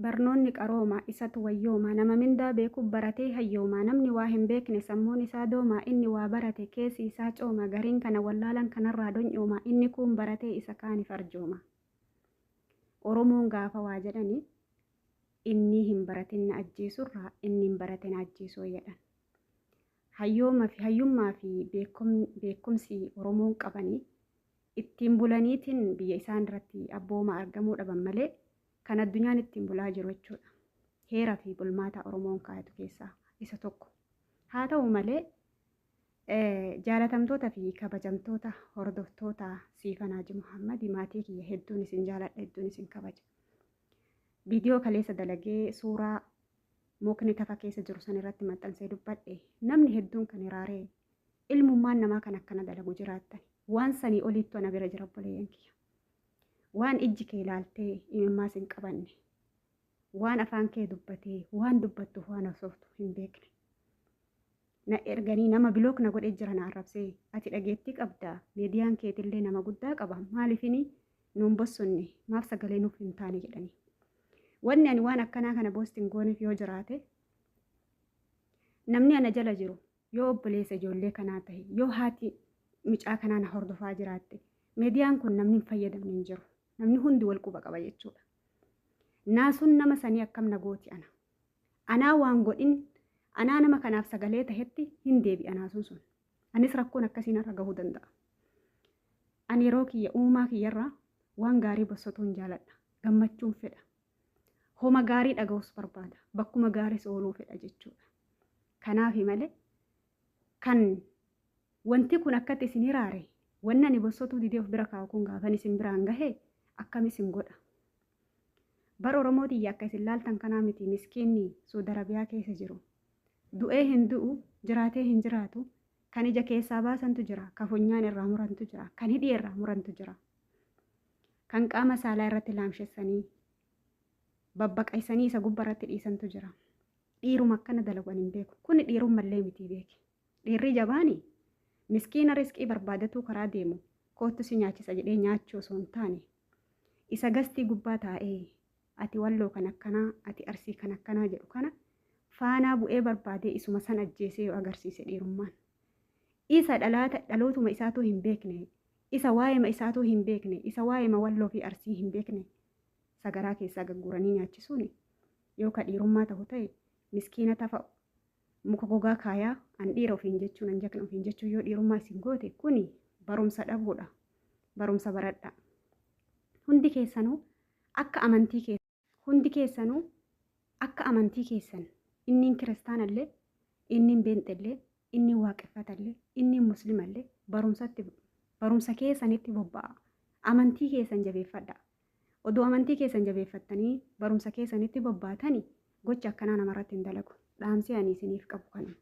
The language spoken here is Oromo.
Barnoonni qarooma isatu wayyooma nama mindaa beeku baratee hayyooma namni waa hin beekne sammuun isaa dooma inni waa barate keessi isaa cooma gariin kana wallaalan kanarraa donyooma inni kun baratee isa kaaniif arjooma. Oromoon gaafa waa jedhani inni hin baratin na ajjeesurraa inni hin baratin ajjeesoo jedhan. Hayyummaa fi beekumsi Oromoon qabanii ittiin bulaniitiin biyya isaan irratti abbooma argamuu dhaban malee kan addunyaan ittiin bulaa jiru jechuudha. Heeraa fi bulmaata Oromoon kaa'atu keessaa isa tokko. Haa ta'u malee jaalatamtoota fi kabajamtoota hordoftoota Siifa Naaji Muhammad maatii kiyya hedduun isin jaaladha hedduun isin kabaja. Viidiyoo kaleessa dalagee suuraa mukni tafa keessa jiru san irratti maxxansee dubbadhe namni hedduun kan hiraaree ilmummaan namaa kan akkana dalagu jiraattan waan sanii oliittu ana bira jira obboleeyyan kiyya. Waan ijji kee ilaaltee imimmaas hin qabanne waan afaan kee dubbatee waan dubbattuuf waan haasoftu hin beekne na erganii nama bilook na godhee jira na arrabsee ati dhageettii qabdaa miidiyaan keetillee nama guddaa qaba maaliifini nuun bossonne maaf sagalee nuuf hin taane jedhanii. Wanni ani waan akkanaa kana boostiin gooneef yoo jiraate namni ana jala jiru yoo obboleessa ijoollee kanaa tahe yoo haati mucaa kanaa na hordofaa jiraatte miidiyaan kun namni hin fayyadamne hin jiru. Namni hundi wal quba qaba jechuudha. Naasuun nama sanii akkam na gooti ana. Anaa waan godhin anaa nama kanaaf sagalee tahetti hin deebi'a naasuun sun. Anis rakkoon akkasiin irra gahuu danda'a. Ani yeroo kiyya uumaa kiyyarraa waan gaarii bossotuun jaaladha. Gammachuun fedha. Homa gaarii dhaga'us barbaada. Bakkuma gaariis ooluu fedha jechuudha. Kanaafi malee kan wanti kun akkatti isin hiraare wanni ani bossotuu didee of bira kaa'u kun gaafan isin biraan gahee akkam isin godha. Bara Oromootii akka isin laaltan kanaa miti miskiinni Saudi Arabiyaa keessa jiru. Du'ee hin du'u, jiraatee hin jiraatu, kan ija keessaa baasantu jira, kan funyaan irraa murantu jira, kan hidhii irraa murantu jira. Kan qaama saalaa irratti laamshessanii babbaqaysanii isa gubba irratti dhiisantu jira. Dhiiruma akkana dalagan hin beeku. Kuni dhiirummallee miti beeki. Dhiirri jabaani miskiina riskii barbaadatu karaa deemu kootu si nyaachisa jedhee nyaachuu osoo hin taane isa gastii gubbaa taa'ee ati walloo kan akkanaa ati arsii kan akkanaa jedhu kana faanaa bu'ee barbaadee isuma san ajjeesee yoo agarsiise dhiirummaan. Isa dhalootuma isaatu hin beekne isa waa'eema isaatu hin beekne isa waa'eema walloo fi arsii hin beekne sagaraa keessaa gagguranii nyaachisuun yoo ka dhiirummaa ta'u ta'e miskiina tafa muka gogaa kaayaa an dhiira ofiin jechuun an jakna ofiin jechuun yoo dhiirummaa isin goote kuni barumsa dhabuudha. Barumsa baradha. Hundi keessanuu akka amantii keessan inni kiristaanallee inni beenxellee inni waaqeffatallee inni muslimallee barumsa keessanitti bobba'a. Amantii keessan jabeeffadha. Odoo amantii keessan jabeeffattanii barumsa keessanitti bobbaatanii gocha akkanaa namarratti hin dalagu. Dhaamsi ani isiniif qabu kana.